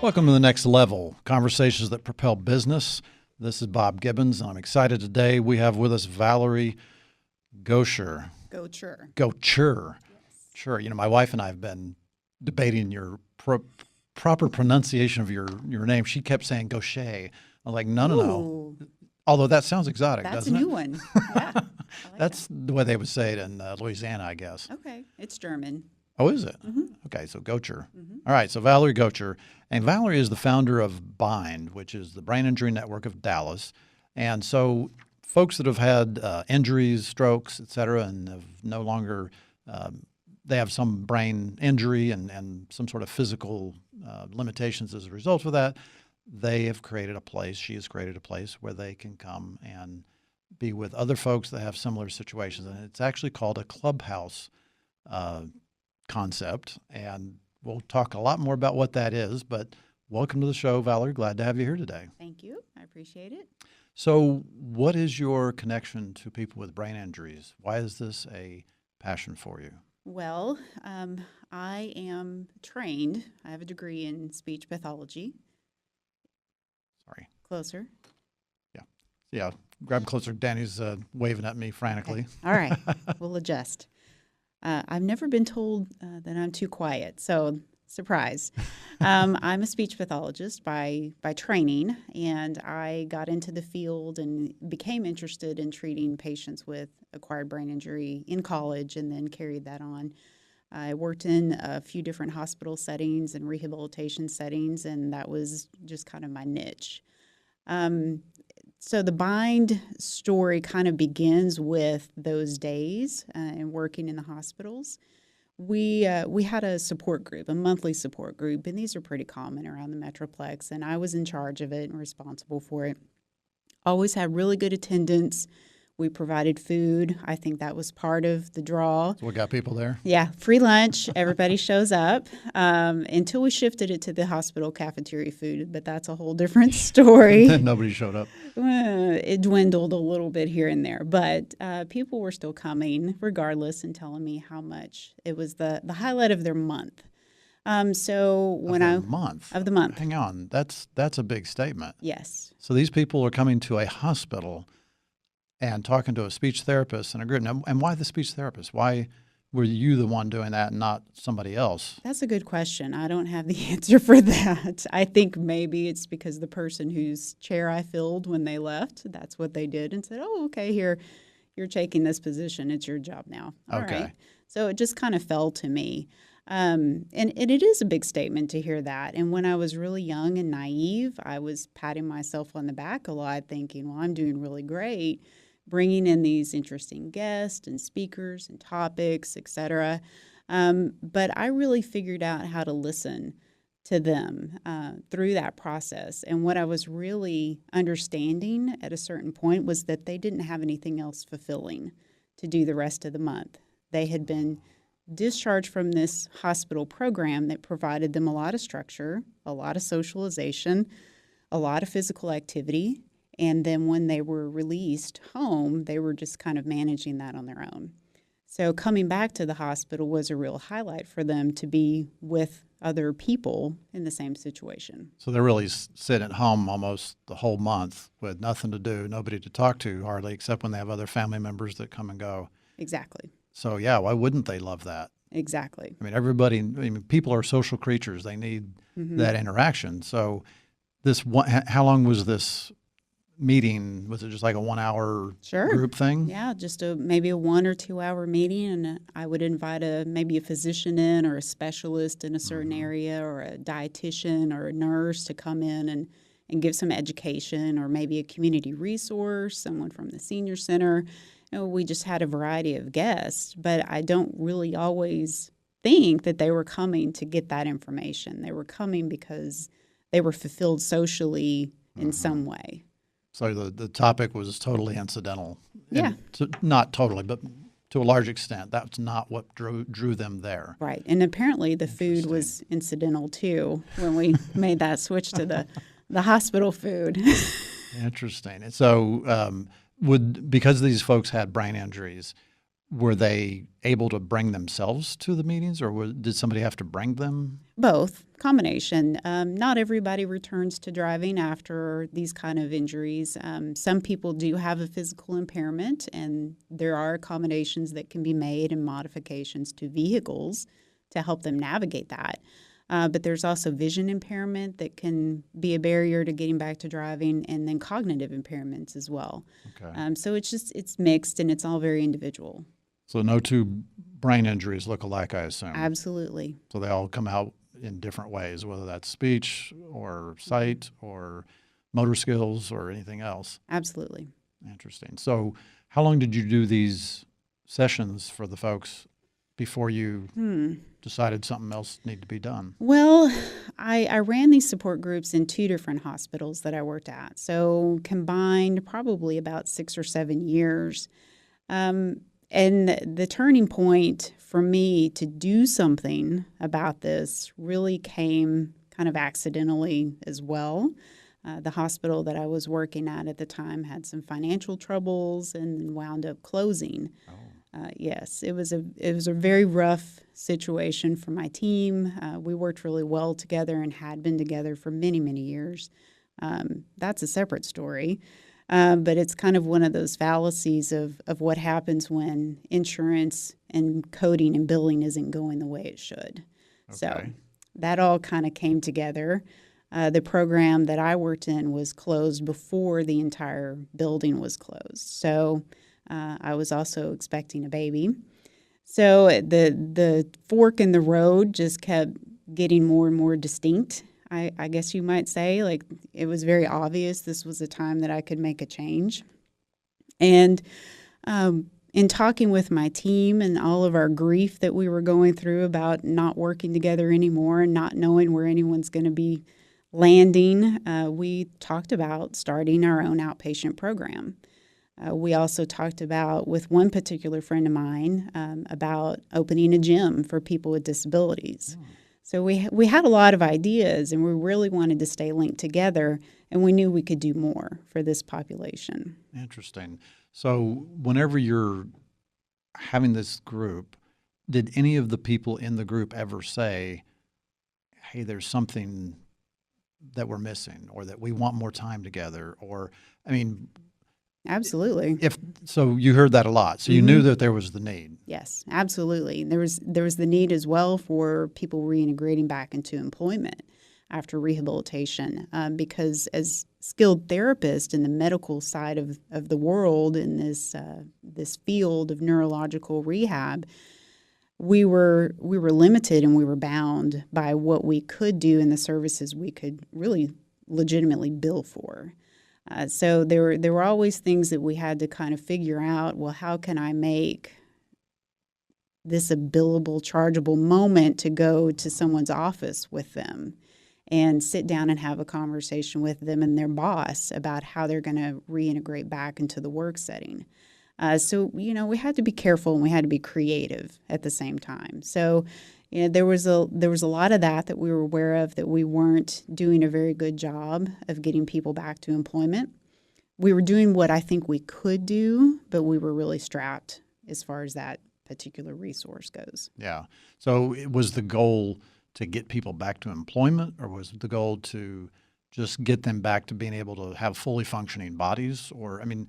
Welcome to The Next Level, conversations that propel business. This is Bob Gibbons, and I'm excited today. We have with us Valerie Gotcher. Gotcher. Gotcher. Yes. Sure. You know, my wife and I have been debating your proper pronunciation of your name. She kept saying Gaucher. I'm like, no. Although that sounds exotic, That's doesn't it? a new one. Yeah. That's the way they would say it in Louisiana, I guess. Okay. It's German. Oh, is it? Mm-hmm. Okay, so Gotcher. Mm-hmm. All right, so Valerie Gotcher. And Valerie is the founder of BIND, which is the Brain Injury Network of Dallas. And so folks that have had injuries, strokes, et cetera, and have no longer, they have some brain injury and some sort of physical limitations as a result of that, they have created a place, she has created a place where they can come and be with other folks that have similar situations. And it's actually called a Clubhouse concept, and we'll talk a lot more about what that is, but welcome to the show, Valerie. Glad to have you here today. Thank you. I appreciate it. So what is your connection to people with brain injuries? Why is this a passion for you? Well, I am trained. I have a degree in speech pathology. Sorry. Closer. Yeah, grab closer. Danny's waving at me frantically. Okay. All right. We'll adjust. I've never been told that I'm too quiet, so surprise. I'm a speech pathologist by training, and I got into the field and became interested in treating patients with acquired brain injury in college and then carried that on. I worked in a few different hospital settings and rehabilitation settings, and that was just kind of my niche. So the BIND story kind of begins with those days and working in the hospitals. We had a support group, a monthly support group, and these are pretty common around the Metroplex, and I was in charge of it and responsible for it. Always had really good attendance. We provided food. I think that was part of the draw. So we got people there? Yeah, free lunch. Everybody shows up until we shifted it to the hospital cafeteria food, but that's a whole different story. Nobody showed up. It dwindled a little bit here and there, but people were still coming regardless and telling me how much it was the highlight of their month. So when Of the month? Hang on. That's a big statement. Yes. So these people are coming to a hospital and talking to a speech therapist in a group. Now, and why the speech therapist? Why were you the one doing that and not somebody else? That's a good question. I don't have the answer for that. I think maybe it's because the person whose chair I filled when they left, that's what they did and said, oh, okay, here, you're taking this position. It's your job now. All okay. Right. So it just kind of fell to me. And it is a big statement to hear that. And when I was really young and naive, I was patting myself on the back a lot thinking, well, I'm doing really great, bringing in these interesting guests and speakers and topics, et cetera. But I really figured out how to listen to them through that process. And what I was really understanding at a certain point was that they didn't have anything else fulfilling to do the rest of the month. They had been discharged from this hospital program that provided them a lot of structure, a lot of socialization, a lot of physical activity. And then when they were released home, they were just kind of managing that on their own. So coming back to the hospital was a real highlight for them to be with other people in the same situation. So they're really sitting at home almost the whole month with nothing to do, nobody to talk to hardly, except when they have other family members that come and go. Exactly. So yeah, why wouldn't they love that? Exactly. I mean, people are social creatures. They need that interaction. So how long was this meeting? Was it just like a 1 hour group thing? Yeah, just maybe a 1 or 2 hour meeting, and I would invite maybe a physician in or a specialist in a certain area or a dietitian or a nurse to come in and give some education, or maybe a community resource, someone from the senior center. We just had a variety of guests, but I don't really always think that they were coming to get that information. They were coming because they were fulfilled socially in some way. So the topic was totally incidental. Yeah. Not totally, but to a large extent. That's not what drew them there. Right. And apparently the food was incidental too when we made that switch to the hospital food. Interesting. And so because these folks had brain injuries, were they able to bring themselves to the meetings, or did somebody have to bring them? Both, combination. Not everybody returns to driving after these kind of injuries. Some people do have a physical impairment, and there are accommodations that can be made and modifications to vehicles to help them navigate that. But there's also vision impairment that can be a barrier to getting back to driving, and then cognitive impairments as well. Okay. So it's mixed, and it's all very individual. So no two brain injuries look alike, I assume. Absolutely. So they all come out in different ways, whether that's speech or sight or motor skills or anything else. Absolutely. Interesting. So how long did you do these sessions for the folks before you decided something else needed to be done? Well, I ran these support groups in 2 different hospitals that I worked at. So combined, probably about 6 or 7 years. And the turning point for me to do something about this really came kind of accidentally as well. The hospital that I was working at the time had some financial troubles and wound up closing. Yes, it was a very rough situation for my team. We worked really well together and had been together for many, many years. That's a separate story. But it's kind of one of those fallacies of what happens when insurance and coding and billing isn't going the way it should. Okay. So that all kind of came together. The program that I worked in was closed before the entire building was closed. So I was also expecting a baby. So the fork in the road just kept getting more and more distinct. I guess you might say, like, it was very obvious this was a time that I could make a change. And in talking with my team and all of our grief that we were going through about not working together anymore and not knowing where anyone's going to be landing, we talked about starting our own outpatient program. We also talked about, with one particular friend of mine, about opening a gym for people with disabilities. So we had a lot of ideas, and we really wanted to stay linked together, and we knew we could do more for this population. Interesting. So whenever you're having this group, did any of the people in the group ever say, hey, there's something that we're missing, or that we want more time together? Or, I mean, Absolutely. So you heard that a lot. So you knew that there was the need. Yes, absolutely. There was the need as well for people reintegrating back into employment after rehabilitation, because as skilled therapists in the medical side of the world in this field of neurological rehab, we were limited and we were bound by what we could do and the services we could really legitimately bill for. So there were always things that we had to kind of figure out, well, how can I make this a billable, chargeable moment to go to someone's office with them and sit down and have a conversation with them and their boss about how they're going to reintegrate back into the work setting. So, we had to be careful and we had to be creative at the same time. So, there was a lot of that we were aware of, that we weren't doing a very good job of getting people back to employment. We were doing what I think we could do, but we were really strapped as far as that particular resource goes. Yeah. So it was the goal to get people back to employment, or was the goal to just get them back to being able to have fully functioning bodies? Or, I mean,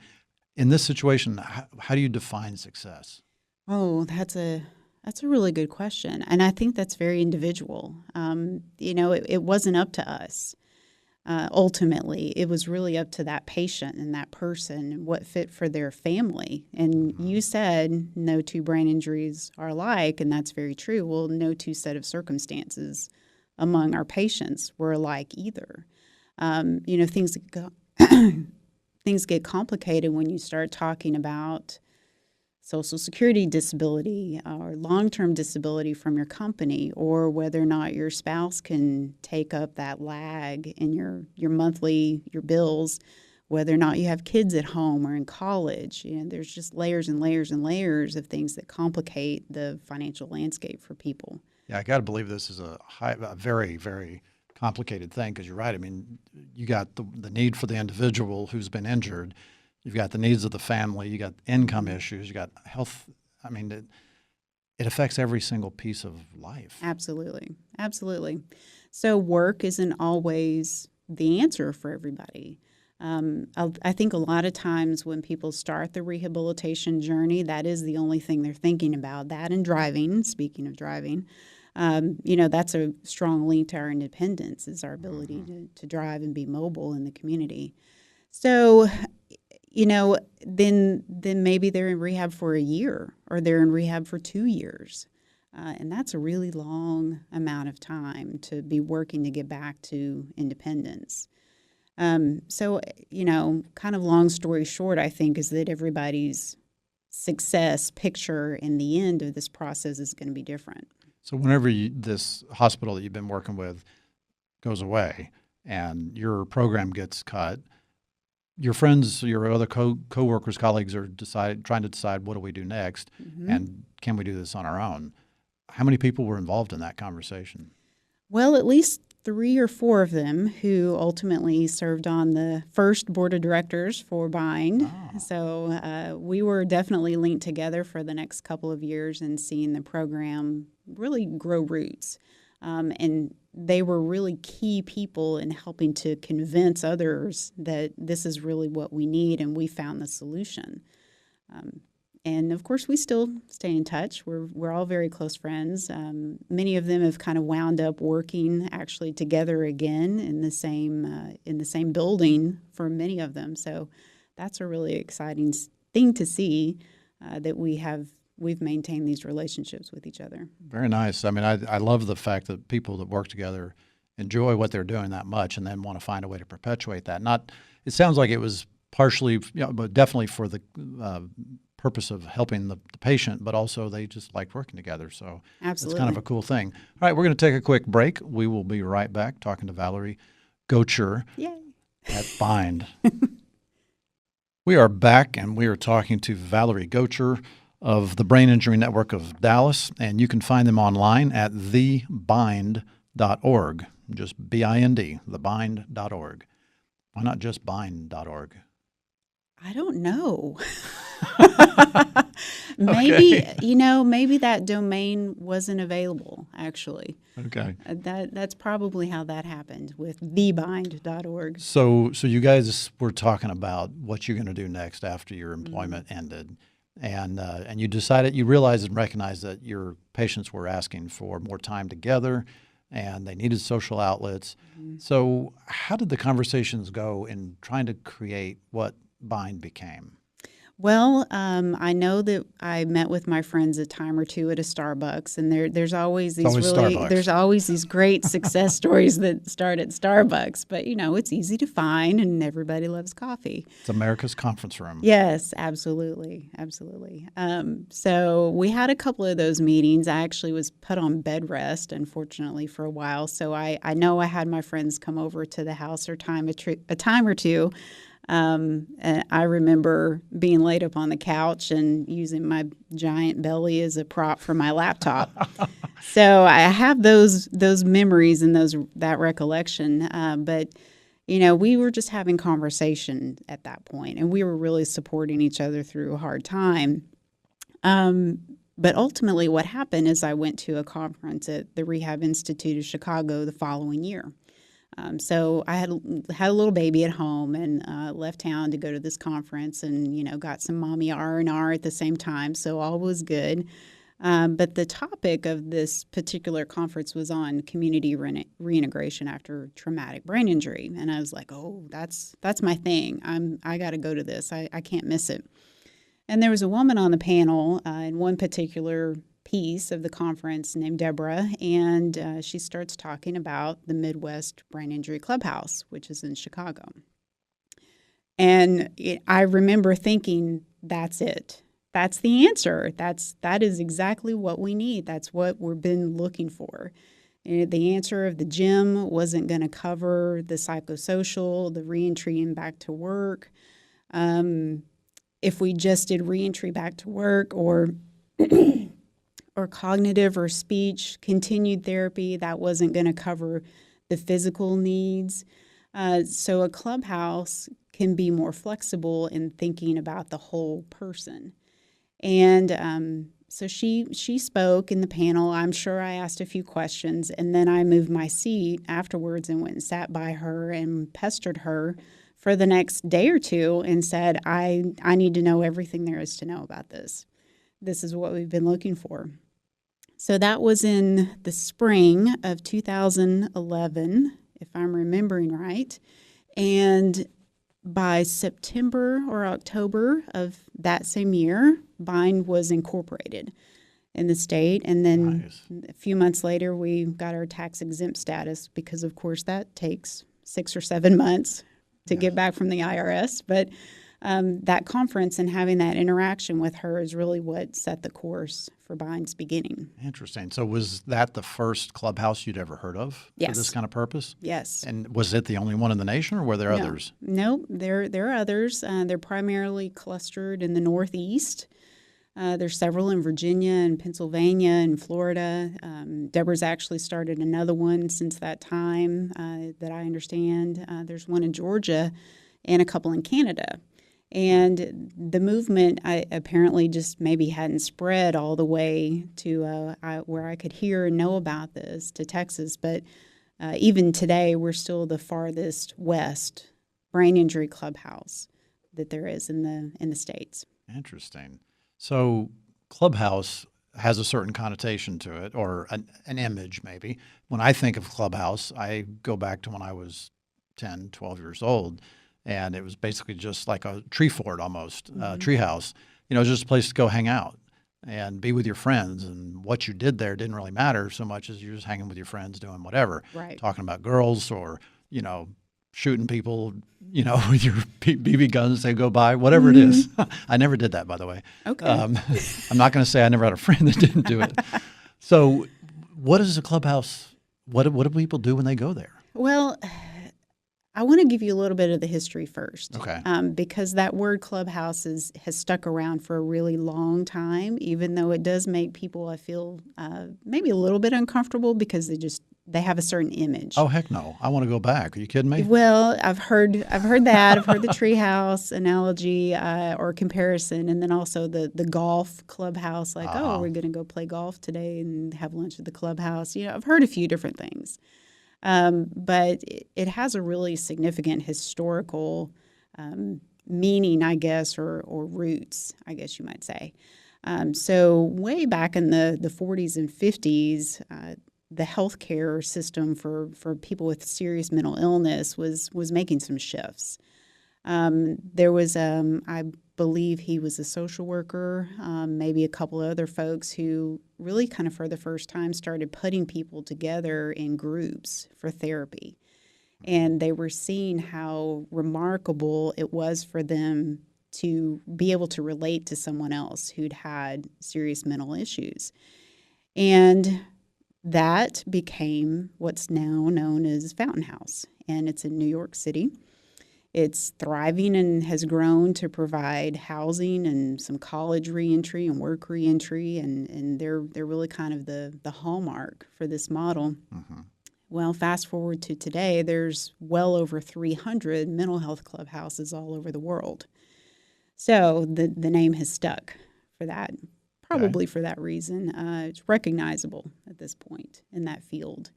in this situation, how do you define success? Oh, that's a really good question. And I think that's very individual. It wasn't up to us. Ultimately, it was really up to that patient and that person and what fit for their family. And you said no two brain injuries are alike, and that's very true. Well, no two set of circumstances among our patients were alike either. Things things get complicated when you start talking about Social Security disability or long-term disability from your company, or whether or not your spouse can take up that lag in your bills, whether or not you have kids at home or in college. There's just layers and layers and layers of things that complicate the financial landscape for people. Yeah, I got to believe this is a very, very complicated thing, because you're right. I mean, you got the need for the individual who's been injured. You've got the needs of the family. You got income issues. You got health I mean, it affects every single piece of life. Absolutely. Absolutely. So work isn't always the answer for everybody. I think a lot of times when people start the rehabilitation journey, that is the only thing they're thinking about. That and driving, speaking of driving, that's a strong link to our independence, is our ability to drive and be mobile in the community. So, then maybe they're in rehab for a year or they're in rehab for 2 years. And that's a really long amount of time to be working to get back to independence. So, kind of long story short, I think, is that everybody's success picture in the end of this process is going to be different. So whenever this hospital that you've been working with goes away and your program gets cut, your friends, your other co-workers, colleagues are trying to decide what do we do next, and can we do this on our own? How many people were involved in that conversation? Well, at least 3 or 4 of them who ultimately served on the first board of directors for Bind. Oh. So we were definitely linked together for the next couple of years and seeing the program really grow roots. And they were really key people in helping to convince others that this is really what we need, and we found the solution. And of course, we still stay in touch. We're all very close friends. Many of them have kind of wound up working actually together again in the same building for many of them. So that's a really exciting thing to see, that we've maintained these relationships with each other. Very nice. I mean, I love the fact that people that work together enjoy what they're doing that much and then want to find a way to perpetuate that. It sounds like it was partially, but definitely for the purpose of helping the patient, but also they just liked working together. So Absolutely. It's kind of a cool thing. All right, we're going to take a quick break. We will be right back talking to Valerie Gotcher at Bind. We are back, and we are talking to Valerie Gotcher of the Brain Injury Network of Dallas, and you can find them online at thebind.org, just B-I-N-D, thebind.org. Why not just bind.org? I don't know. Maybe, Okay. Maybe that domain wasn't available, actually. Okay. That's probably how that happened with thebind.org. So you guys were talking about what you're going to do next after your employment ended. And you realized and recognized that your patients were asking for more time together and they needed social outlets. So how did the conversations go in trying to create what Bind became? Well, I know that I met with my friends a time or two at a Starbucks, and there's always these great success stories that start at Starbucks. But it's easy to find, and everybody loves coffee. It's America's conference room. Yes, absolutely, absolutely. So we had a couple of those meetings. I actually was put on bed rest, unfortunately, for a while. So I know I had my friends come over to the house a time or two. And I remember being laid up on the couch and using my giant belly as a prop for my laptop. So I have those memories and that recollection. But we were just having conversation at that point, and we were really supporting each other through a hard time. But ultimately, what happened is I went to a conference at the Rehab Institute of Chicago the following year. So I had a little baby at home and left town to go to this conference, and got some mommy R&R at the same time, so all was good. But the topic of this particular conference was on community reintegration after traumatic brain injury, and I was like, oh, that's my thing. I got to go to this. I can't miss it. And there was a woman on the panel in one particular piece of the conference named Deborah, and she starts talking about the Midwest Brain Injury Clubhouse, which is in Chicago. And I remember thinking, that's it. That's the answer. That is exactly what we need. That's what we've been looking for. And the answer of the gym wasn't going to cover the psychosocial, the reentry and back to work. If we just did reentry back to work or cognitive or speech, continued therapy, that wasn't going to cover the physical needs. So a clubhouse can be more flexible in thinking about the whole person. And So she spoke in the panel. I'm sure I asked a few questions, and then I moved my seat afterwards and went and sat by her and pestered her for the next day or two and said, I need to know everything there is to know about this. This is what we've been looking for. So that was in the spring of 2011, if I'm remembering right. And by September or October of that same year, Bind was incorporated in the state. And then Nice. a few months later, we got our tax exempt status because, of course, that takes 6 or 7 months to Yes. get back from the IRS. But that conference and having that interaction with her is really what set the course for Bind's beginning. Interesting. So was that the first clubhouse you'd ever heard of for Yes. this kind of purpose? Yes. And was it the only one in the nation, or were there others? No, there are others. They're primarily clustered in the Northeast. There's several in Virginia and Pennsylvania and Florida. Deborah's actually started another one since that time that I understand. There's one in Georgia and a couple in Canada. And the movement apparently just maybe hadn't spread all the way to where I could hear and know about this to Texas. But even today, we're still the farthest west brain injury clubhouse that there is in the States. Interesting. So Clubhouse has a certain connotation to it, or an image maybe. When I think of Clubhouse, I go back to when I was 10, 12 years old, and it was basically just like a tree fort almost, tree house. Just a place to go hang out and be with your friends. And what you did there didn't really matter so much as you're just hanging with your friends doing whatever, Right. talking about girls or, shooting people, with your BB guns as they go by, whatever it is. I never did that, by the way. Okay. I'm not going to say I never had a friend that didn't do it. So what is a clubhouse? What do people do when they go there? Well, I want to give you a little bit of the history first. Okay. Because that word clubhouse has stuck around for a really long time, even though it does make people, I feel, maybe a little bit uncomfortable because they have a certain image. Oh, heck no. I want to go back. Are you kidding me? Well, I've heard that. I've heard the treehouse analogy or comparison, and then also the golf clubhouse. Like, oh, we're going to go play golf today and have lunch at the clubhouse. I've heard a few different things, but it has a really significant historical meaning, I guess, or roots, I guess you might say. So way back in the 40s and 50s. The healthcare system for people with serious mental illness was making some shifts. There was, I believe he was a social worker, maybe a couple of other folks who really kind of for the first time started putting people together in groups for therapy. And they were seeing how remarkable it was for them to be able to relate to someone else who'd had serious mental issues. And that became what's now known as Fountain House, and it's in New York City. It's thriving and has grown to provide housing and some college reentry and work reentry, and they're really kind of the hallmark for this model. Mm-hmm. Well, fast forward to today, there's well over 300 mental health clubhouses all over the world. So the name has stuck for that. Probably for that reason. It's recognizable at this point in that field.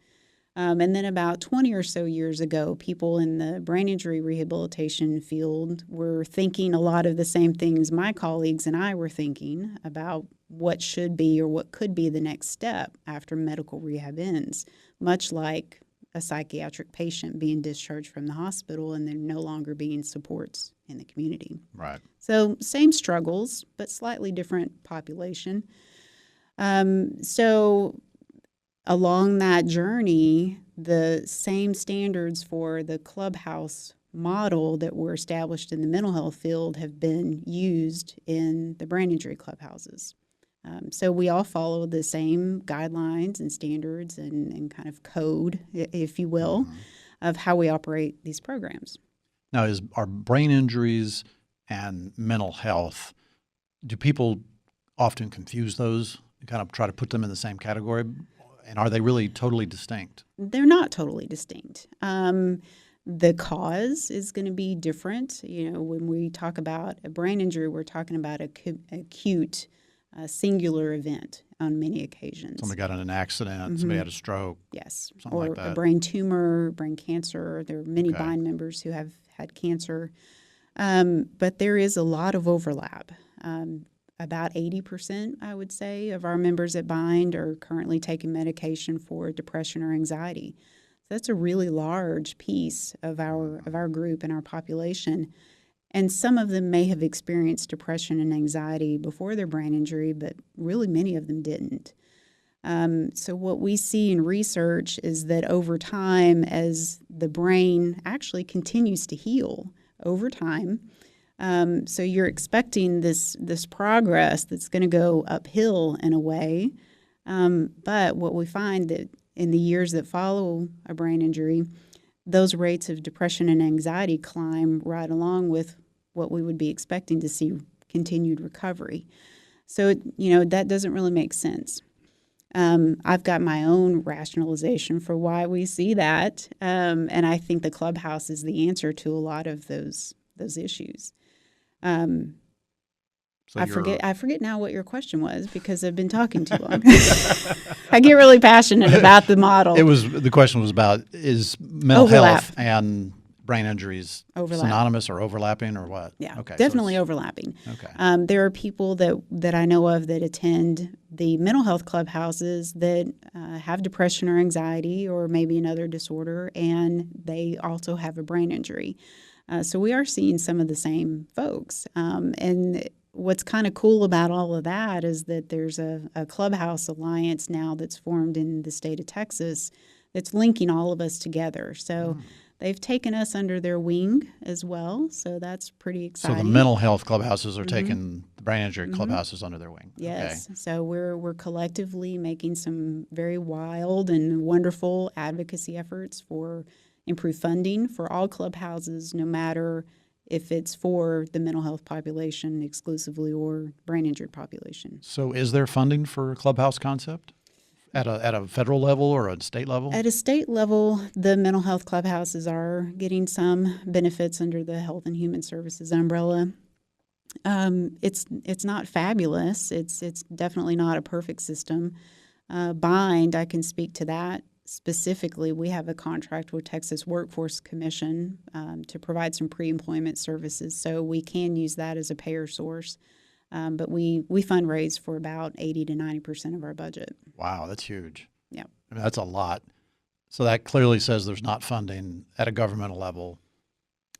And then about 20 or so years ago, people in the brain injury rehabilitation field were thinking a lot of the same things my colleagues and I were thinking about what should be or what could be the next step after medical rehab ends, much like a psychiatric patient being discharged from the hospital and there no longer being supports in the community. Right. So same struggles, but slightly different population. So along that journey, the same standards for the clubhouse model that were established in the mental health field have been used in the brain injury clubhouses. So we all follow the same guidelines and standards and kind of code, if you will, of how we operate these programs. Now, are brain injuries and mental health, do people often confuse those, kind of try to put them in the same category? And are they really totally distinct? They're not totally distinct. The cause is going to be different. When we talk about a brain injury, we're talking about acute singular event on many occasions. Somebody got in an accident, somebody had a stroke, Yes, something or like that. a brain tumor, brain cancer. There are many Okay. bind members who have had cancer. But there is a lot of overlap. About 80%, I would say, of our members at Bind are currently taking medication for depression or anxiety. So that's a really large piece of our group and our population. And some of them may have experienced depression and anxiety before their brain injury, but really many of them didn't. So what we see in research is that over time, as the brain actually continues to heal over time, so you're expecting this progress that's going to go uphill in a way. But what we find that in the years that follow a brain injury, those rates of depression and anxiety climb right along with what we would be expecting to see continued recovery. So, that doesn't really make sense. I've got my own rationalization for why we see that, and I think the Clubhouse is the answer to a lot of those issues. So I forget now what your question was because I've been talking too long. I get really passionate about the model. The question was about, is mental Overlap. health and brain injuries synonymous or overlapping or what? Yeah, okay, definitely overlapping. Okay. There are people that I know of that attend the mental health clubhouses that have depression or anxiety or maybe another disorder, and they also have a brain injury. So we are seeing some of the same folks. And what's kind of cool about all of that is that there's a Clubhouse alliance now that's formed in the state of Texas that's linking all of us together. So they've taken us under their wing as well. So that's pretty exciting. So the mental health clubhouses are taking the brain injury clubhouses under their wing. Yes. Okay. So we're collectively making some very wild and wonderful advocacy efforts for improved funding for all clubhouses, no matter if it's for the mental health population exclusively or brain injured population. So is there funding for a clubhouse concept at a federal level or a state level? At a state level, the mental health clubhouses are getting some benefits under the Health and Human Services umbrella. It's not fabulous. It's definitely not a perfect system. Bind, I can speak to that. Specifically, we have a contract with Texas Workforce Commission to provide some pre-employment services, so we can use that as a payer source. But we fundraise for about 80 to 90% of our budget. Wow, that's huge. Yeah. I mean, that's a lot. So that clearly says there's not funding at a governmental level.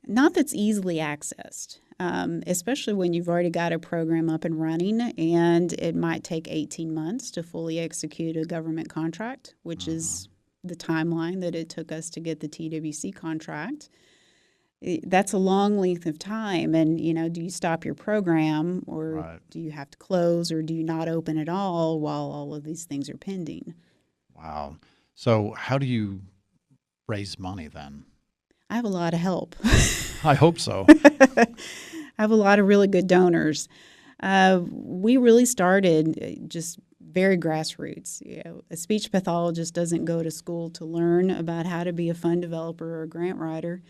Not that's easily accessed, especially when you've already got a program up and running, and it might take 18 months to fully execute a government contract, which is the timeline that it took us to get the TWC contract. That's a long length of time. And, do you stop your program or do you have to close or do you not open at all while all of these things are pending? Wow. So how do you raise money then? I have a lot of help. I hope so. I have a lot of really good donors. We really started just very grassroots. A speech pathologist doesn't go to school to learn about how to be a fund developer or a grant writer.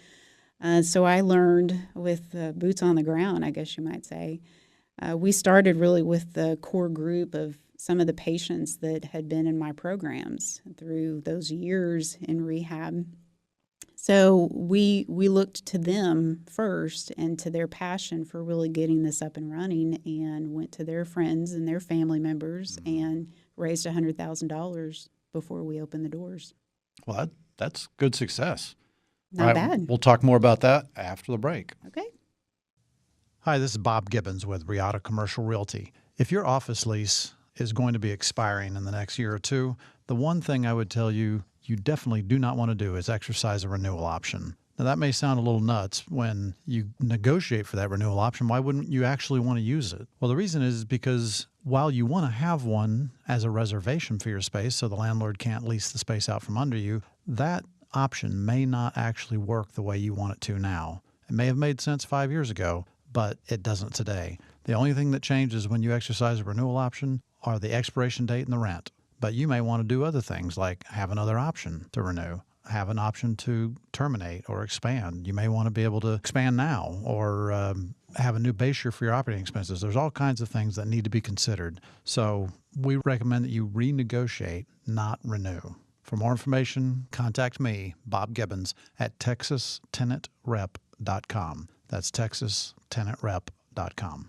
So I learned with boots on the ground, I guess you might say. We started really with the core group of some of the patients that had been in my programs through those years in rehab. So we looked to them first and to their passion for really getting this up and running, and went to their friends and their family members and raised $100,000 before we opened the doors. Well, that's good success. Not bad. We'll talk more about that after the break. Okay. Hi, this is Bob Gibbons with Riata Commercial Realty. If your office lease is going to be expiring in the next year or two, the one thing I would tell you definitely do not want to do is exercise a renewal option. Now, that may sound a little nuts. When you negotiate for that renewal option, why wouldn't you actually want to use it? Well, the reason is because while you want to have one as a reservation for your space so the landlord can't lease the space out from under you, that option may not actually work the way you want it to now. It may have made sense 5 years ago, but it doesn't today. The only thing that changes when you exercise a renewal option are the expiration date and the rent. But you may want to do other things like have another option to renew, have an option to terminate or expand. You may want to be able to expand now or have a new base year for your operating expenses. There's all kinds of things that need to be considered. So we recommend that you renegotiate, not renew. For more information, contact me, Bob Gibbons, at texastenantrep.com. That's texastenantrep.com.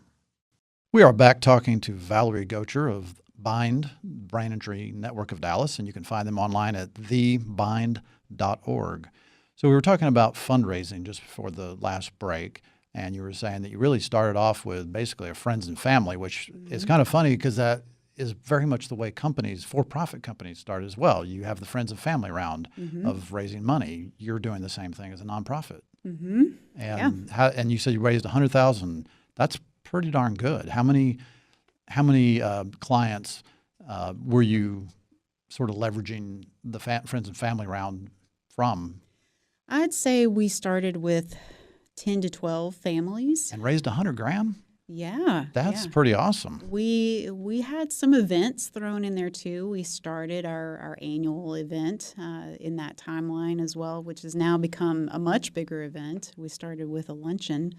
We are back talking to Valerie Gotcher of Bind, Brain Injury Network of Dallas, and you can find them online at thebind.org. So we were talking about fundraising just before the last break, and you were saying that you really started off with basically a friends and family, which is kind of funny because that is very much the way companies, for-profit companies, start as well. You have the friends and family round of raising money. You're doing the same thing as a nonprofit. And and you said you raised $100,000. That's pretty darn good. How many clients were you sort of leveraging the friends and family round from? I'd say we started with 10 to 12 families. And raised $100,000? Yeah. That's pretty awesome. We had some events thrown in there too. We started our annual event in that timeline as well, which has now become a much bigger event. We started with a luncheon.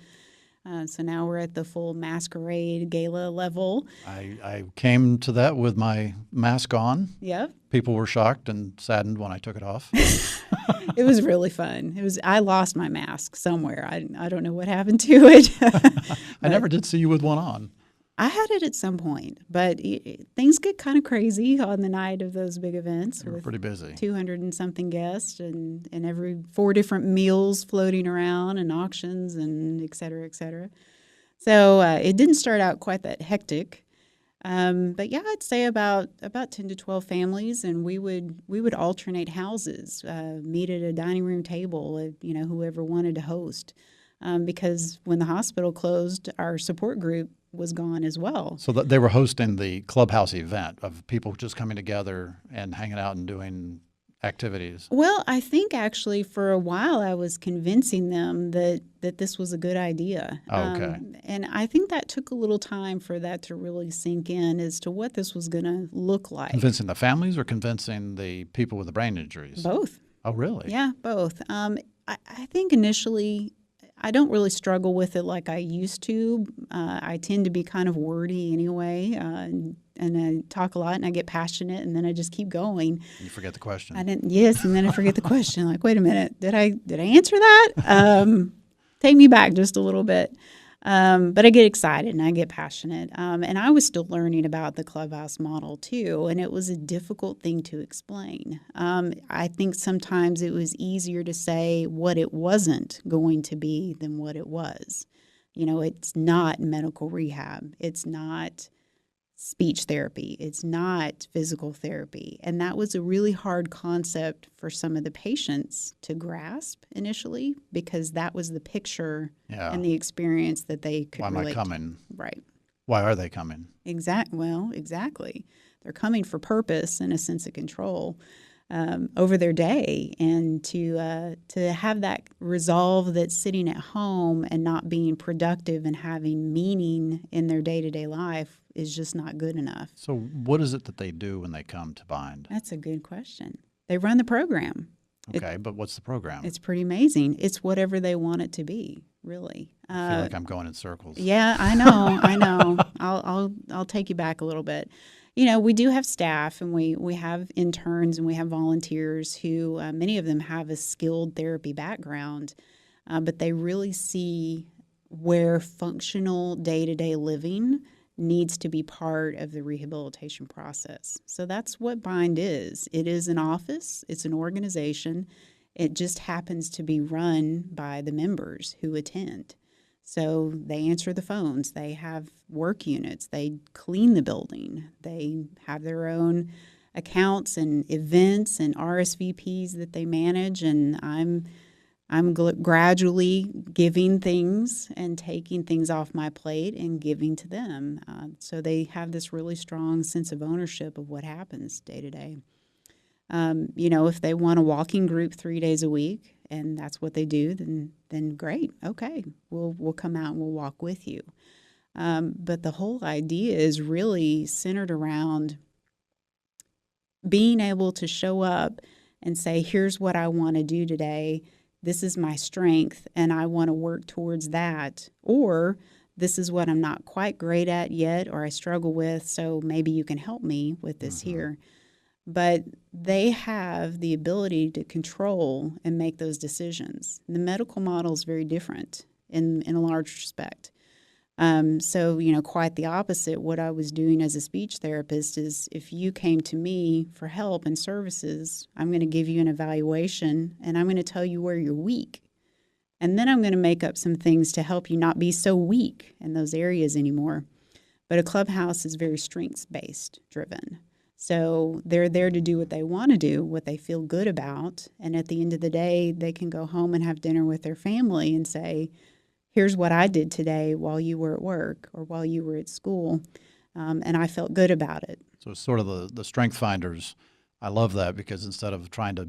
So now we're at the full masquerade gala level. I came to that with my mask on. Yep. People were shocked and saddened when I took it off. It was really fun. I lost my mask somewhere. I don't know what happened to it. I never did see you with one on. I had it at some point, but things get kind of crazy on the night of those big events. You were with pretty busy. 200 and something guests and every 4 different meals floating around and auctions and et cetera, et cetera. So it didn't start out quite that hectic. But yeah, I'd say about 10 to 12 families, and we would alternate houses, meet at a dining room table, whoever wanted to host. Because when the hospital closed, our support group was gone as well. So they were hosting the Clubhouse event of people just coming together and hanging out and doing activities. Well, I think actually for a while I was convincing them that this was a good idea. Okay. And I think that took a little time for that to really sink in as to what this was going to look like. Convincing the families or convincing the people with the brain injuries? Both. Oh, really? Yeah, both. I think initially I don't really struggle with it like I used to. I tend to be kind of wordy anyway, and I talk a lot and I get passionate and then I just keep going. You forget the question. Yes, and then I forget the question. Like, wait a minute, did I answer that? Take me back just a little bit. But I get excited and I get passionate. And I was still learning about the Clubhouse model too, and it was a difficult thing to explain. I think sometimes it was easier to say what it wasn't going to be than what it was. It's not medical rehab. It's not speech therapy. It's not physical therapy. And that was a really hard concept for some of the patients to grasp initially because that was the picture and the experience that they could relate to. Why am I coming? Right. Why are they coming? Exactly. They're coming for purpose and a sense of control over their day, and to have that resolve that's sitting at home and not being productive and having meaning in their day-to-day life is just not good enough. So what is it that they do when they come to Bind? That's a good question. They run the program. Okay, but what's the program? It's pretty amazing. It's whatever they want it to be, really. I feel like I'm going in circles. Yeah, I know. I'll take you back a little bit. We do have staff and we have interns and we have volunteers who, many of them have a skilled therapy background, but they really see where functional day-to-day living needs to be part of the rehabilitation process. So that's what Bind is. It is an office. It's an organization. It just happens to be run by the members who attend. So they answer the phones. They have work units. They clean the building. They have their own accounts and events and RSVPs that they manage. And I'm gradually giving things and taking things off my plate and giving to them. So they have this really strong sense of ownership of what happens day to day. If they want a walking group 3 days a week and that's what they do, then great. Okay, we'll come out and we'll walk with you. But the whole idea is really centered around being able to show up and say, here's what I want to do today. this is my strength and I want to work towards that, or this is what I'm not quite great at yet or I struggle with, so maybe you can help me with this here. But they have the ability to control and make those decisions. The medical model is very different in a large respect. So, quite the opposite. What I was doing as a speech therapist is if you came to me for help and services, I'm going to give you an evaluation and I'm going to tell you where you're weak. And then I'm going to make up some things to help you not be so weak in those areas anymore. But a Clubhouse is very strengths-based driven. So they're there to do what they want to do, what they feel good about. And at the end of the day, they can go home and have dinner with their family and say, here's what I did today while you were at work or while you were at school, and I felt good about it. So it's sort of the strength finders. I love that because instead of trying to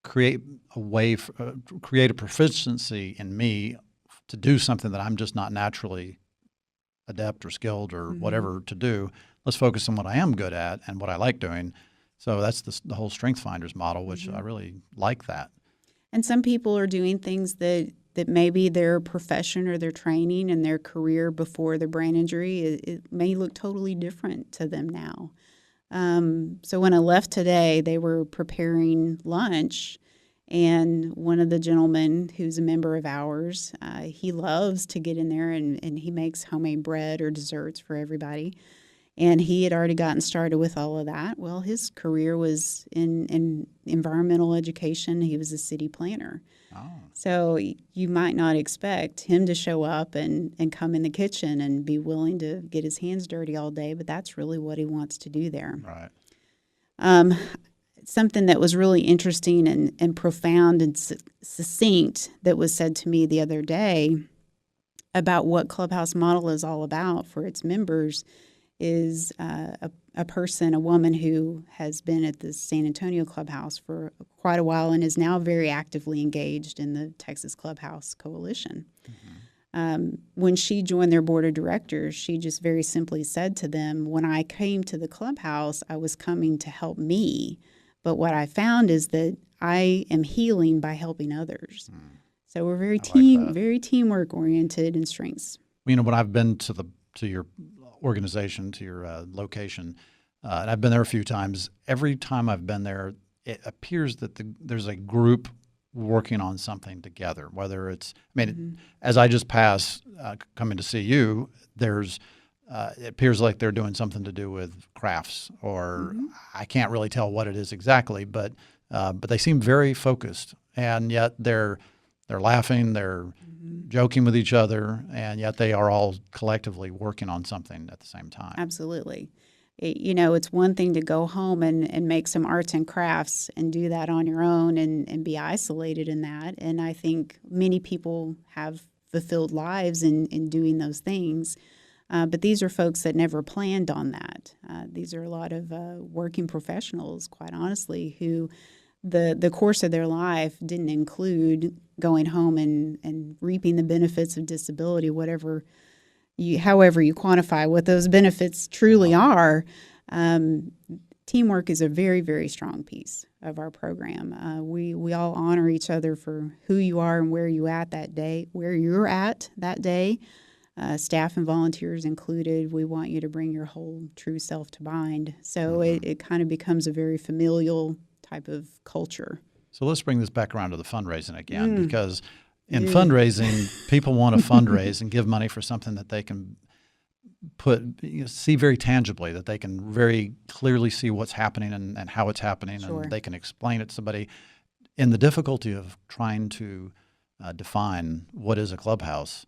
create create a proficiency in me to do something that I'm just not naturally adept or skilled or whatever to do, let's focus on what I am good at and what I like doing. So that's the whole strength finders model, which I really like that. And some people are doing things that maybe their profession or their training and their career before their brain injury, it may look totally different to them now. So when I left today, they were preparing lunch, and one of the gentlemen who's a member of ours, he loves to get in there and he makes homemade bread or desserts for everybody. And he had already gotten started with all of that. Well, his career was in environmental education. He was a city planner. Oh. So you might not expect him to show up and come in the kitchen and be willing to get his hands dirty all day, but that's really what he wants to do there. Right. Something that was really interesting and profound and succinct that was said to me the other day about what Clubhouse Model is all about for its members is a woman who has been at the San Antonio Clubhouse for quite a while and is now very actively engaged in the Texas Clubhouse Coalition. When she joined their board of directors, she just very simply said to them, when I came to the Clubhouse, I was coming to help me. But what I found is that I am healing by helping others. So we're very teamwork oriented and strengths. When I've been to your organization, to your location, and I've been there a few times. Every time I've been there, it appears that there's a group working on something together. Whether it's, as I just passed coming to see you, there's it appears like they're doing something to do with crafts, or I can't really tell what it is exactly, but they seem very focused, and yet they're laughing, they're joking with each other, and yet they are all collectively working on something at the same time. Absolutely. It's one thing to go home and make some arts and crafts and do that on your own and be isolated in that. And I think many people have fulfilled lives in doing those things. But these are folks that never planned on that. These are a lot of working professionals, quite honestly, who the course of their life didn't include going home and reaping the benefits of disability, however you quantify what those benefits truly are. Teamwork is a very, very strong piece of our program. We all honor each other for who you are and where you're at that day. Staff and volunteers included. We want you to bring your whole true self to bind. So it kind of becomes a very familial type of culture. So let's bring this back around to the fundraising again, because in fundraising, people want to fundraise and give money for something that they can see very tangibly, that they can very clearly see what's happening and how it's happening, and they can explain it to somebody. In the difficulty of trying to define what is a clubhouse,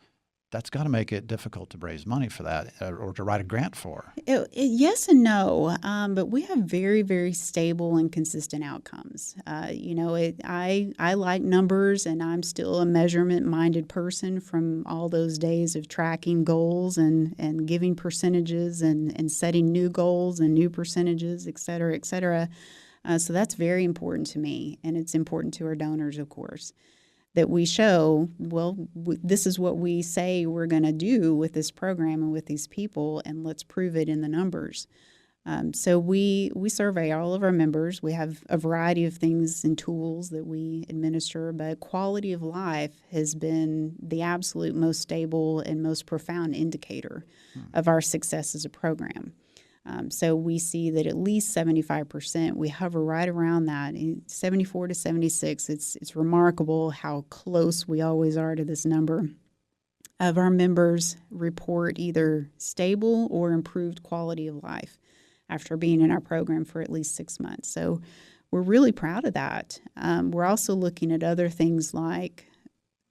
that's got to make it difficult to raise money for that or to write a grant for. Yes and no, but we have very, very stable and consistent outcomes. I like numbers, and I'm still a measurement-minded person from all those days of tracking goals and giving percentages and setting new goals and new percentages, et cetera, et cetera. So that's very important to me, and it's important to our donors, of course, that we show, this is what we say we're going to do with this program and with these people, and let's prove it in the numbers. So we survey all of our members. We have a variety of things and tools that we administer, but quality of life has been the absolute most stable and most profound indicator of our success as a program. So we see that at least 75%, we hover right around that, 74 to 76. It's remarkable how close we always are to this number of our members report either stable or improved quality of life after being in our program for at least 6 months. So we're really proud of that. We're also looking at other things like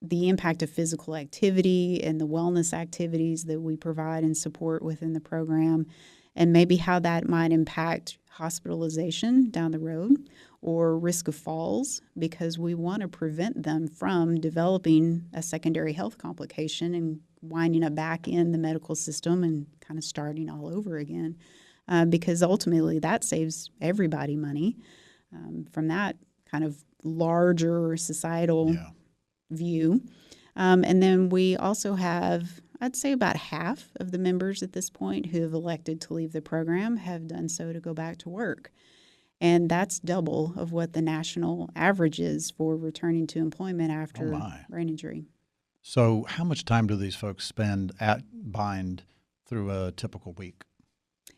the impact of physical activity and the wellness activities that we provide and support within the program, and maybe how that might impact hospitalization down the road or risk of falls, because we want to prevent them from developing a secondary health complication and winding up back in the medical system and kind of starting all over again. Because ultimately that saves everybody money from that kind of larger societal view. And then we also have, I'd say about half of the members at this point who have elected to leave the program have done so to go back to work. And that's double of what the national average is for returning to employment after brain injury. So how much time do these folks spend at Bind through a typical week?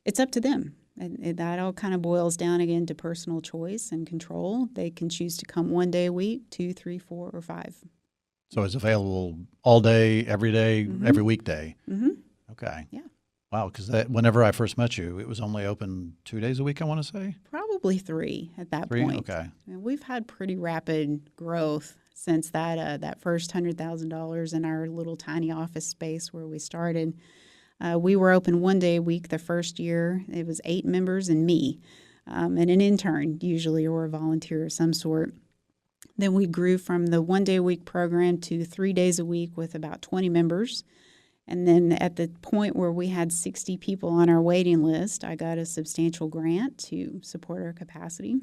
It's up to them. And that all kind of boils down again to personal choice and control. They can choose to come 1 day a week, 2, 3, 4, or 5. So it's available all day, every day, every weekday? Mm-hmm. Okay. Yeah. Wow, because whenever I first met you, it was only open 2 days a week, I want to say? Probably 3 at that 3? point. Okay. And we've had pretty rapid growth since that first $100,000 in our little tiny office space where we started. We were open 1 day a week the first year. It was 8 members and me, and an intern usually, or a volunteer of some sort. Then we grew from the 1 day a week program to 3 days a week with about 20 members. And then at the point where we had 60 people on our waiting list, I got a substantial grant to support our capacity.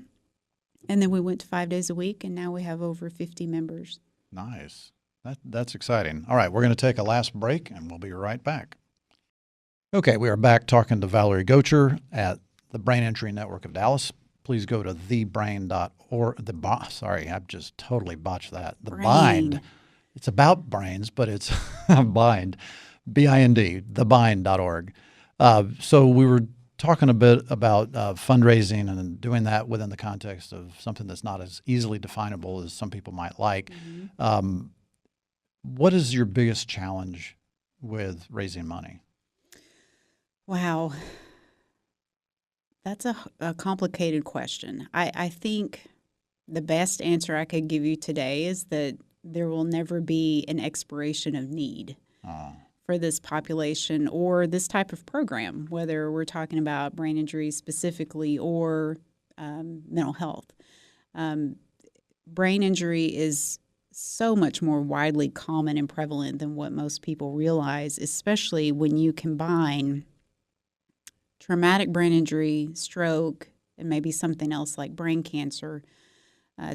And then we went to 5 days a week, and now we have over 50 members. Nice. That's exciting. All right, we're going to take a last break, and we'll be right back. Okay, we are back talking to Valerie Gotcher at the Brain Injury Network of Dallas. Please go to thebrain.org. Sorry, I've just totally botched that. The Bind. It's about brains, but it's Bind, B-I-N-D, thebind.org. So we were talking a bit about fundraising and doing that within the context of something that's not as easily definable as some people might like. What is your biggest challenge with raising money? Wow. That's a complicated question. I think the best answer I could give you today is that there will never be an expiration of need for this population or this type of program, whether we're talking about brain injury specifically or mental health. Brain injury is so much more widely common and prevalent than what most people realize, especially when you combine traumatic brain injury, stroke, and maybe something else like brain cancer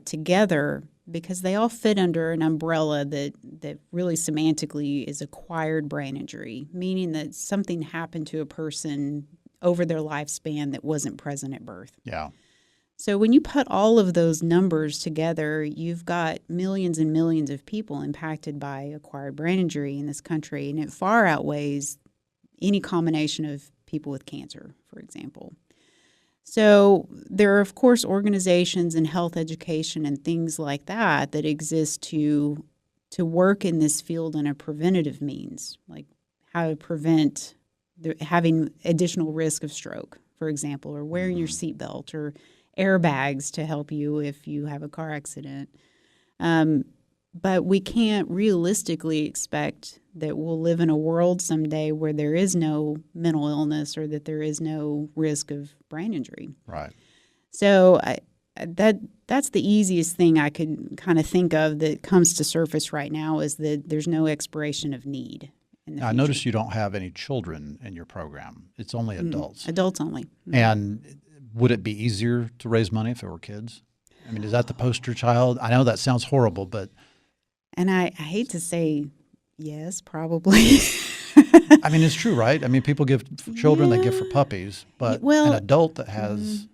together, because they all fit under an umbrella that really semantically is acquired brain injury, meaning that something happened to a person over their lifespan that wasn't present at birth. Yeah. So when you put all of those numbers together, you've got millions and millions of people impacted by acquired brain injury in this country, and it far outweighs any combination of people with cancer, for example. So there are, of course, organizations and health education and things like that that exist to work in this field in a preventative means, like how to prevent having additional risk of stroke, for example, or wearing your seatbelt or airbags to help you if you have a car accident. But we can't realistically expect that we'll live in a world someday where there is no mental illness or that there is no risk of brain injury. Right. So that's the easiest thing I could kind of think of that comes to surface right now is that there's no expiration of need. Now, I noticed you don't have any children in your program. It's only adults. Adults only. And would it be easier to raise money if there were kids? I mean, is that the poster child? I know that sounds horrible, but... And I hate to say yes, probably. I mean, it's true, right? I mean, people give for children, they give for puppies, but Well, an adult that has,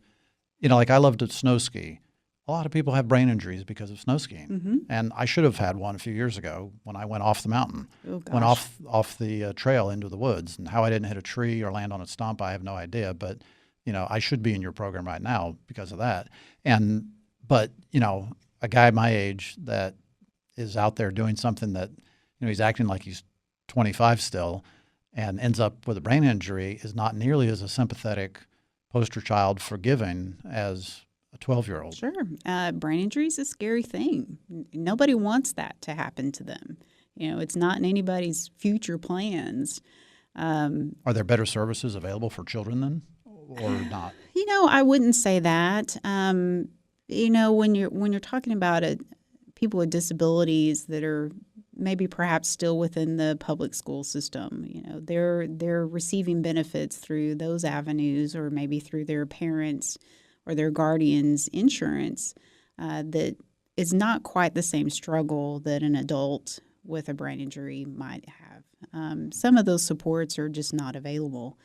like I love to snow ski. A lot of people have brain injuries because of snow skiing. And I should have had one a few years ago when I went off the mountain, oh went gosh. off the trail into the woods. And how I didn't hit a tree or land on a stump, I have no idea. But, I should be in your program right now because of that. But, a guy my age that is out there doing something that, he's acting like he's 25 still and ends up with a brain injury is not nearly as a sympathetic poster child for giving as a 12-year-old. Sure. Brain injury is a scary thing. Nobody wants that to happen to them. It's not in anybody's future plans. Are there better services available for children then, or not? I wouldn't say that. When you're talking about people with disabilities that are maybe perhaps still within the public school system, they're receiving benefits through those avenues, or maybe through their parents or their guardians' insurance. That is not quite the same struggle that an adult with a brain injury might have. Some of those supports are just not available.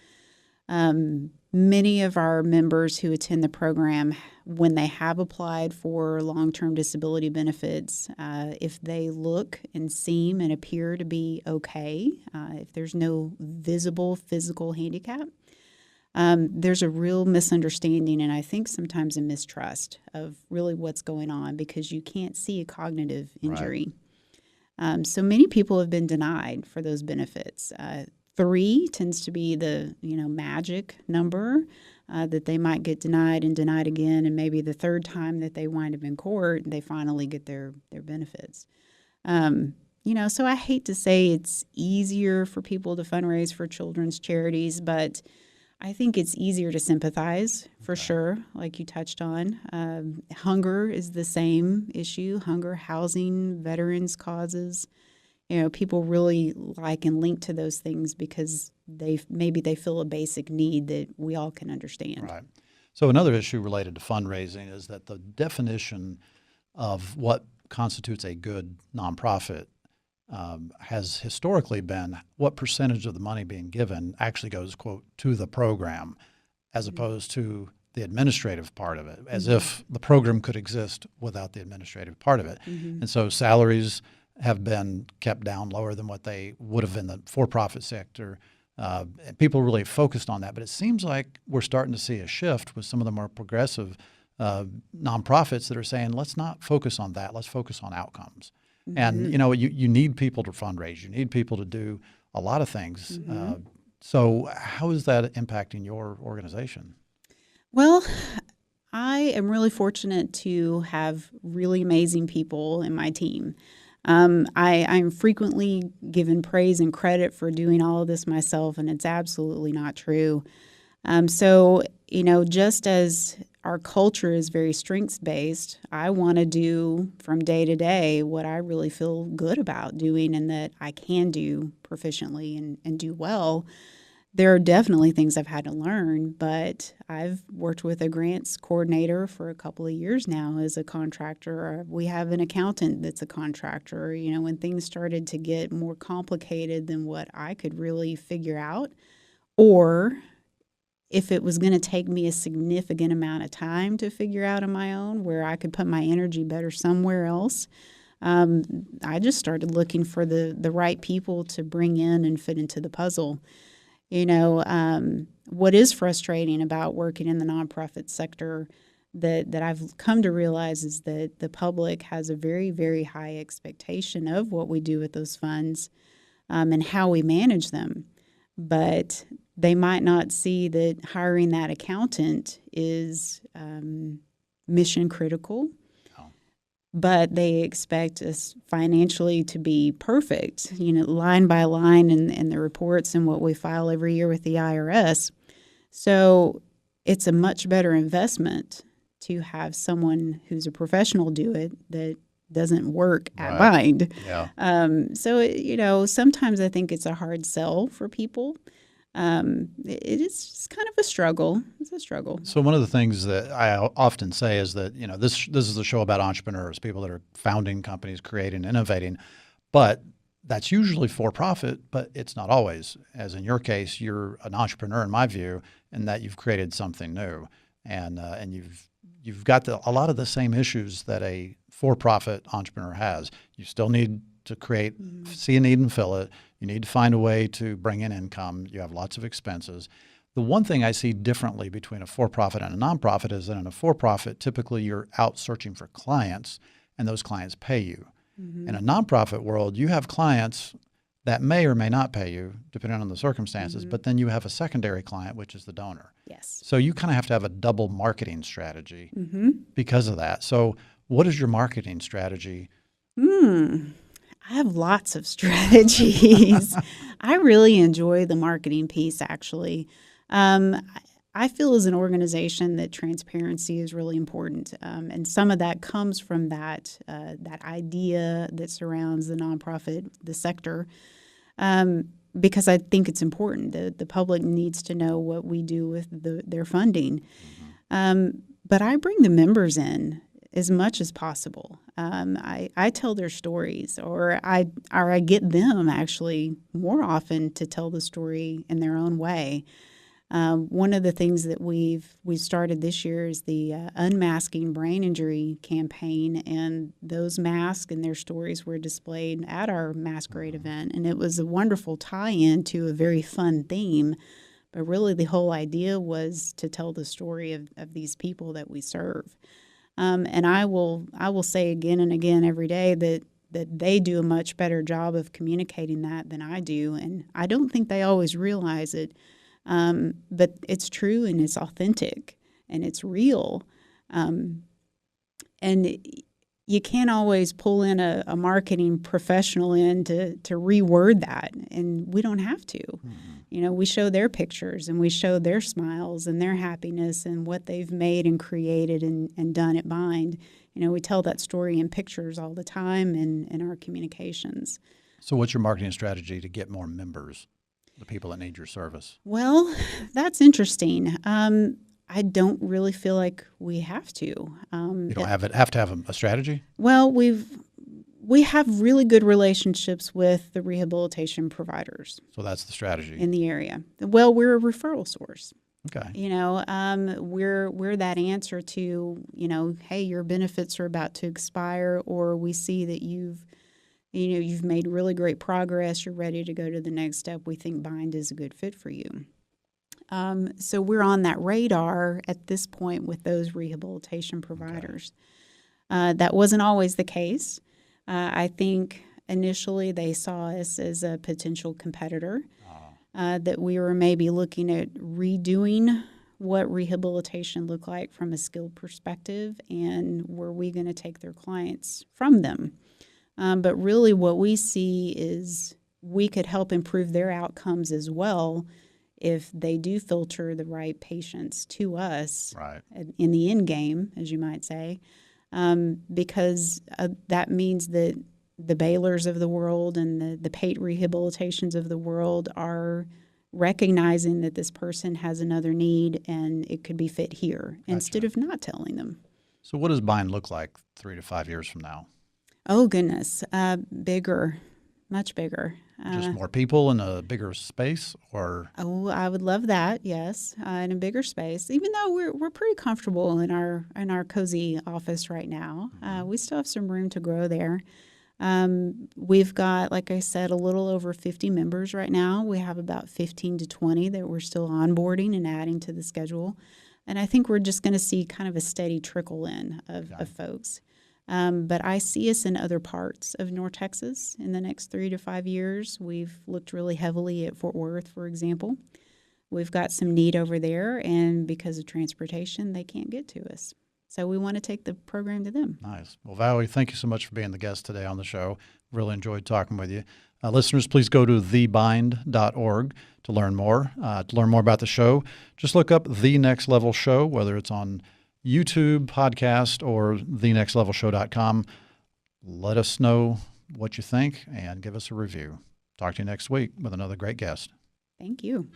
Many of our members who attend the program, when they have applied for long-term disability benefits, if they look and seem and appear to be okay, if there's no visible physical handicap, there's a real misunderstanding and I think sometimes a mistrust of really what's going on because you can't see a cognitive injury. Right. So many people have been denied for those benefits. 3 tends to be the magic number that they might get denied and denied again, and maybe the third time that they wind up in court, they finally get their benefits. So I hate to say it's easier for people to fundraise for children's charities, but I think it's easier to sympathize for sure, like you touched on. Hunger is the same issue. Hunger, housing, veterans causes. People really like and link to those things because they feel a basic need that we all can understand. Right. So another issue related to fundraising is that the definition of what constitutes a good nonprofit has historically been what percentage of the money being given actually goes, quote, to the program, as opposed to the administrative part of it, as if the program could exist without the administrative part of it. And so salaries have been kept down lower than what they would have in the for-profit sector. People really focused on that. But it seems like we're starting to see a shift with some of the more progressive nonprofits that are saying, let's not focus on that. Let's focus on outcomes. And, you need people to fundraise. You need people to do a lot of things. So how is that impacting your organization? Well, I am really fortunate to have really amazing people in my team. I'm frequently given praise and credit for doing all of this myself, and it's absolutely not true. So, just as our culture is very strengths-based, I want to do from day to day what I really feel good about doing and that I can do proficiently and do well. There are definitely things I've had to learn, but I've worked with a grants coordinator for a couple of years now as a contractor. We have an accountant that's a contractor. When things started to get more complicated than what I could really figure out, or if it was going to take me a significant amount of time to figure out on my own where I could put my energy better somewhere else, I just started looking for the right people to bring in and fit into the puzzle. What is frustrating about working in the nonprofit sector that I've come to realize is that the public has a very, very high expectation of what we do with those funds and how we manage them. But they might not see that hiring that accountant is mission critical. But they expect us financially to be perfect, line by line in the reports and what we file every year with the IRS. So it's a much better investment to have someone who's a professional do it that doesn't work at Bind. So, sometimes I think it's a hard sell for people. It is just kind of a struggle. It's a struggle. So one of the things that I often say is that, this is a show about entrepreneurs, people that are founding companies, creating, innovating, but that's usually for profit, but it's not always. As in your case, you're an entrepreneur, in my view, in that you've created something new, and you've got a lot of the same issues that a for-profit entrepreneur has. You still need to see a need and fill it. You need to find a way to bring in income. You have lots of expenses. The one thing I see differently between a for-profit and a nonprofit is that in a for-profit, typically you're out searching for clients, and those clients pay you. In a nonprofit world, you have clients that may or may not pay you, depending on the circumstances, but then you have a secondary client, which is the donor. Yes. So you kind of have to have a double marketing strategy because of that. So what is your marketing strategy? I have lots of strategies. I really enjoy the marketing piece, actually. I feel as an organization that transparency is really important, and some of that comes from that idea that surrounds the nonprofit, the sector, because I think it's important. The public needs to know what we do with their funding. But I bring the members in as much as possible. I tell their stories, or I get them actually more often to tell the story in their own way. One of the things that we've started this year is the Unmasking brain injury campaign, and those masks and their stories were displayed at our masquerade event, and it was a wonderful tie-in to a very fun theme. But really, the whole idea was to tell the story of these people that we serve. And I will say again and again every day that they do a much better job of communicating that than I do, and I don't think they always realize it. But it's true, and it's authentic, and it's real. And you can't always pull in a marketing professional in to reword that, and we don't have to. We show their pictures, and we show their smiles and their happiness and what they've made and created and done at Bind. We tell that story in pictures all the time in our communications. So what's your marketing strategy to get more members, the people that need your service? Well, that's interesting. I don't really feel like we have to. You don't have to have a strategy? Well, we have really good relationships with the rehabilitation providers. So that's the strategy in the area. Well, we're a referral source. Okay. We're that answer to, hey, your benefits are about to expire, or we see that you've made really great progress. You're ready to go to the next step. We think Bind is a good fit for you. So we're on that radar at this point with those rehabilitation providers. Okay. That wasn't always the case. I think initially they saw us as a potential competitor, that we were maybe looking at redoing what rehabilitation looked like from a skilled perspective, and were we going to take their clients from them. But really what we see is we could help improve their outcomes as well if they do filter the right patients to us in the end game, as you might say, because that means that the Baylors of the world and the Pate rehabilitations of the world are recognizing that this person has another need and it could be fit here instead of not telling them. So what does Bind look like 3 to 5 years from now? Oh, goodness. Bigger, much bigger. Just more people in a bigger space, or? Oh, I would love that. Yes, in a bigger space. Even though we're pretty comfortable in our cozy office right now, we still have some room to grow there. We've got, like I said, a little over 50 members right now. We have about 15 to 20 that we're still onboarding and adding to the schedule, and I think we're just going to see kind of a steady trickle in of folks. But I see us in other parts of North Texas in the next 3 to 5 years. We've looked really heavily at Fort Worth, for example. We've got some need over there, and because of transportation, they can't get to us. So we want to take the program to them. Nice. Well, Valerie, thank you so much for being the guest today on the show. Really enjoyed talking with you. Listeners, please go to thebind.org to learn more. To learn more about the show, just look up The Next Level Show, whether it's on YouTube, podcast, or thenextlevelshow.com. Let us know what you think and give us a review. Talk to you next week with another great guest. Thank you.